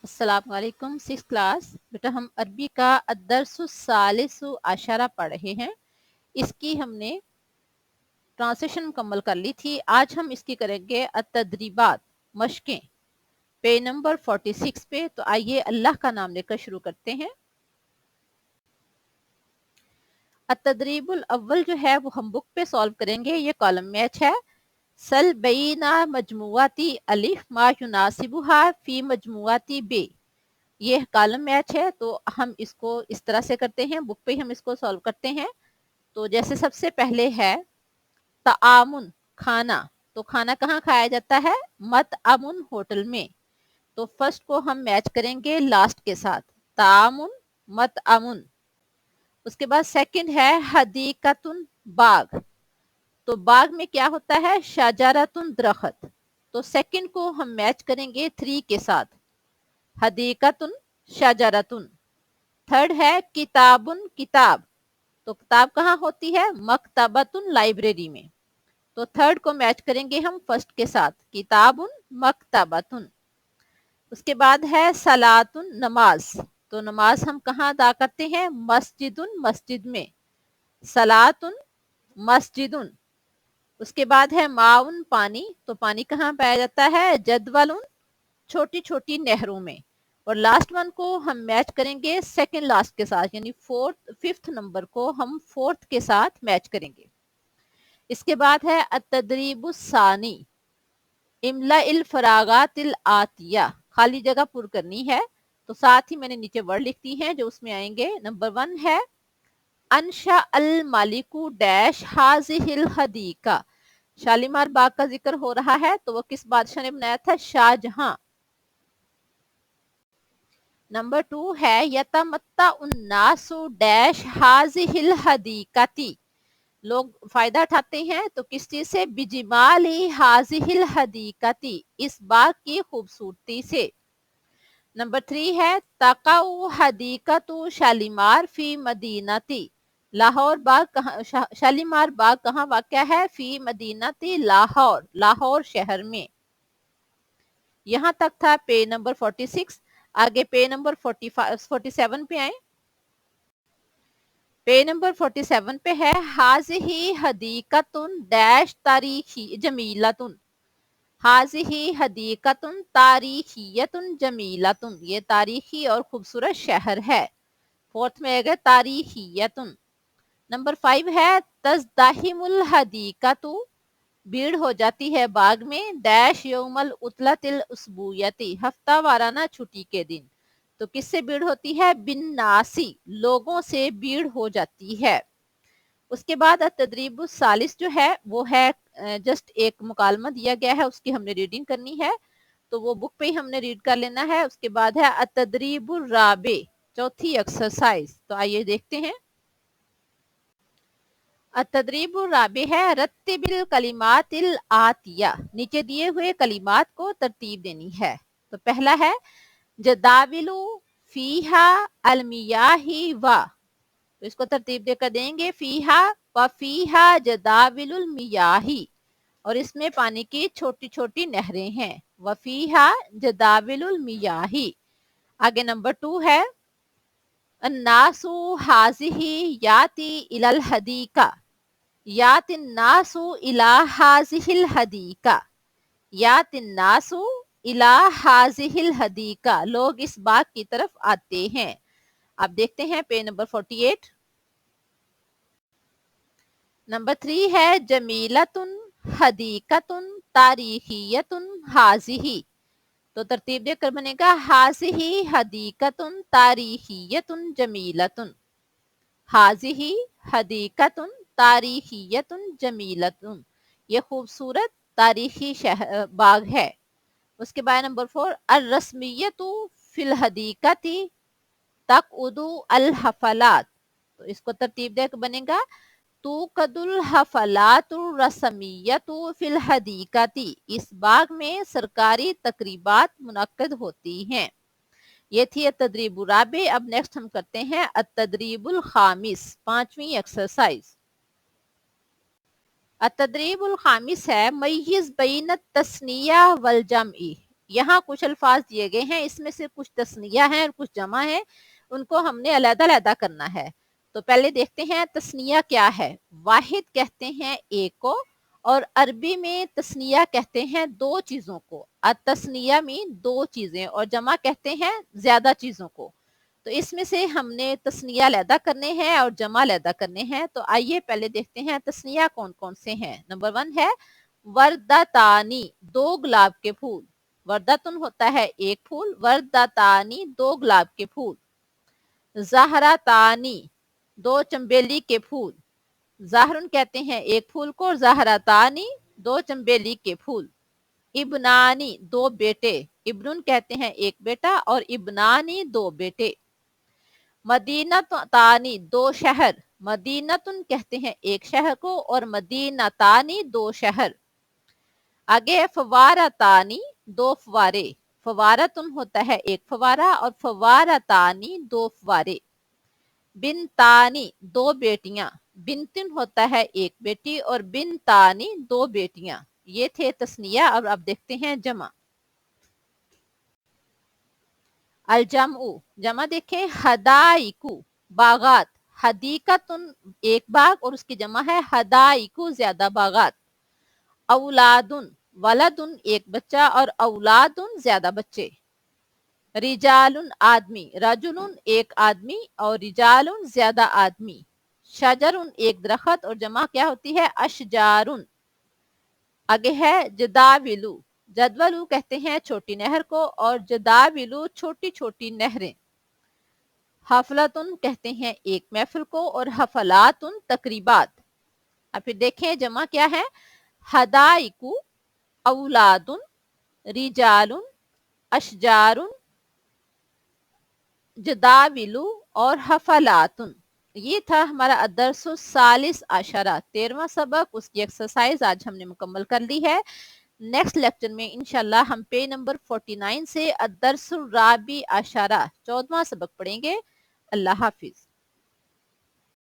अस्सलाम वालेकुम। 6 क्लास बेटा, हम अरबी का अद्दर्सु सालिसु आशरा पढ़ रहे हैं। इसकी हमने ट्रांसलेशन मुकम्मल कर ली थी। आज हम इसकी करेंगे अतदरीबात, मशकें, पेज नंबर 46 पे। तो आइए अल्लाह का नाम लेकर शुरू करते हैं। अतदरीबुल अव्वल जो है वो हम बुक पे सॉल्व करेंगे। ये कॉलम मैच है। सल बैना मजमुआती अलिफ मा युनासिबुहा फी मजमुआती बे। ये कॉलम मैच है, तो हम इसको इस तरह से करते हैं। बुक पे ही हम इसको सॉल्व करते हैं। तो जैसे सबसे पहले है तामुन, खाना। तो खाना कहाँ खाया जाता है? मत अमुन, होटल में। तो फर्स्ट को हम मैच करेंगे लास्ट के साथ, तामुन मत अमुन। उसके बाद सेकंड है हदीकतुन, बाग। तो बाग में क्या होता है? शाजारतुन, दरख्त। तो सेकंड को हम मैच करेंगे 3 के साथ, हदीकतुन शाजारतुन। थर्ड है किताबुन, किताब। तो किताब कहाँ होती है? मकतबतुन, लाइब्रेरी में। तो थर्ड को मैच करेंगे हम फर्स्ट के साथ, किताबुन मकतबतुन। उसके बाद है सलातुन, नमाज। तो नमाज हम कहाँ अदा करते हैं? मस्जिदुन, मस्जिद में। सलातुन मस्जिदुन। उसके बाद है माउन, पानी। तो पानी कहाँ पाया जाता है? जदवलुन, छोटी छोटी नहरों में। और लास्ट वन को हम मैच करेंगे सेकंड लास्ट के साथ, यानी फिफ्थ नंबर को हम फोर्थ के साथ मैच करेंगे। इसके बाद है अतदरीबुस्सानी, इमला इल फरागातिल आतिया, खाली जगह पुर करनी है। तो साथ ही मैंने नीचे वर्ड लिख दी हैं जो उसमें आएंगे। नंबर 1 है अनशा अल मालिकू डैश हाजिहिल हदीका। शालीमार बाग का जिक्र हो रहा है, तो वो किस बादशाह ने बनाया था? शाहजहां। नंबर 2 है यतमत्ता उन्नासु डैश हाजिहिल हदीकती। लोग फायदा उठाते हैं तो किस चीज से? बिजिमाली हाजिहिल हदीकती, इस बाग की खूबसूरती से। नंबर 3 है तकाउ हदीकतु शालीमार फी मदीनती। लाहौर बाग कहाँ, शालीमार बाग कहाँ वाक़या है? फी मदीनती लाहौर, लाहौर शहर में। यहाँ तक था पेज नंबर 46। आगे पेज नंबर 47 पे आए। पेज नंबर 47 पे है हाजिही हदीकतुन डैश तारीखी जमीलतुन। हाजिही हदीकतुन तारीखियतुन जमीलतुन, ये तारीखी और खूबसूरत शहर है। फोर्थ में आएगा तारीखियतुन। नंबर 5 है तज़दाहिमुल हदीकतु, भीड़ हो जाती है बाग में। डैश यौमल उतलतिल उसबूयती, हफ्ता वाराना छुट्टी के दिन। तो किससे भीड़ होती है? बिन नासी, लोगों से भीड़ हो जाती है। उसके बाद तदरीबुस सालिस जो है वो है जस्ट एक मुकालमा दिया गया है, उसकी हमने रीडिंग करनी है। तो वो बुक पे ही हमने रीड कर लेना है। उसके बाद है अतदरीबुर राबे, चौथी एक्सरसाइज। तो आइए देखते हैं। अतदरीबुर राबे है रत्तिबिल कलिमातिल आतिया, नीचे दिए हुए कलिमात को तरतीब देनी है। तो पहला है जदाविलु फीहा अलमियाही व। तो इसको तरतीब देकर देंगे, फीहा व फीहा जदाविलुल मियाही, और इसमें पानी की छोटी छोटी नहरें हैं। वफीहा जदाविलुल मियाही। आगे नंबर 2 है अन्नासु हाजिही याती इलल हदीका। यातिन नासु इला हाजिहिल हदीका। यातिन नासु इला हाजिहिल हदीका, लोग इस बाग की तरफ आते हैं। अब देखते हैं पेज नंबर 48। नंबर 3 है जमीलतुन हदीकतुन तारीखियतुन हाजिही। तो तरतीब देकर बनेगा हाजिही हदीकतुन तारीखियतुन जमीलतुन। हाजिही हदीकतुन तारीखियतुन जमीलतुन, ये खूबसूरत तारीखी बाग है। उसके बाद नंबर 4 अर रस्मियतु फिल हदीकती तक़उदु अल हफलात। तो इसको तरतीब देकर बनेगा तुकदुल हफलातुर रस्मियतु फिल हदीकती, इस बाग में सरकारी तकरीबात मुनक्कद होती हैं। ये थी अतदरीबुर राबे। अब नेक्स्ट हम करते हैं अतदरीबुल खामिस, 5वीं एक्सरसाइज। अतदरीबुल खामिस है मय्यिज़ बैन तस्निया वल जमई। یہاں کچھ الفاظ دیے گئے ہیں، اس میں سے کچھ تثنیہ ہیں اور کچھ جمع ہیں، ان کو ہم نے علیحدہ علیحدہ کرنا ہے۔ تو پہلے دیکھتے ہیں تثنیہ کیا ہے۔ واحد کہتے ہیں ایک کو، اور عربی میں تثنیہ کہتے ہیں دو چیزوں کو۔ التثنیہ میں دو چیزیں، اور جمع کہتے ہیں زیادہ چیزوں کو۔ تو اس میں سے ہم نے تثنیہ علیحدہ کرنے ہیں اور جمع علیحدہ کرنے ہیں۔ تو آئیے پہلے دیکھتے ہیں تثنیہ کون کون سے ہیں۔ نمبر 1 ہے وردتانی، دو گلاب کے پھول۔ وردتن ہوتا ہے ایک پھول، وردتانی دو گلاب کے پھول۔ زہراتانی، دو چنبیلی کے پھول۔ زہرن کہتے ہیں ایک پھول کو، اور زہراتانی دو چنبیلی کے پھول۔ ابنانی، دو بیٹے۔ ابنن کہتے ہیں ایک بیٹا، اور ابنانی دو بیٹے۔ مدینتانی، دو شہر۔ مدینتن کہتے ہیں ایک شہر کو، اور مدینتانی دو شہر۔ آگے ہے فوارتانی، دو فوارے۔ فوارتن ہوتا ہے ایک فوارہ، اور فوارتانی دو فوارے۔ بنتانی، دو بیٹیاں۔ بنتن ہوتا ہے ایک بیٹی، اور بنتانی دو بیٹیاں۔ یہ تھے تثنیہ۔ اب دیکھتے ہیں جمع۔ الجمع، جمع دیکھیں حدائقو، باغات۔ حدیقتن ایک باغ، اور اس کی جمع ہے حدائقو، زیادہ باغات۔ اولادن، ولدن ایک بچہ، اور اولادن زیادہ بچے۔ رجالن آدمی، رجلن ایک آدمی، اور رجالن زیادہ آدمی۔ شجرن ایک درخت، اور جمع کیا ہوتی ہے اشجارن۔ آگے ہے جداولو، جدولو کہتے ہیں چھوٹی نہر کو، اور جداولو چھوٹی چھوٹی نہریں۔ حفلتن کہتے ہیں ایک محفل کو، اور حفلاتن تقریبات۔ اب پھر دیکھیں جمع کیا ہے، حدائقو، اولادن، رجالن، اشجارن، جداولو، اور حفلاتن۔ یہ تھا ہمارا الدرس الثالث عشرہ، 13واں سبق، اس کی ایکسرسائز آج ہم نے مکمل کر لی ہے۔ نیکسٹ لیکچر میں انشاءاللہ ہم پیج نمبر 49 سے الدرس الرابع عشرہ، 14واں سبق پڑھیں گے۔ اللہ حافظ۔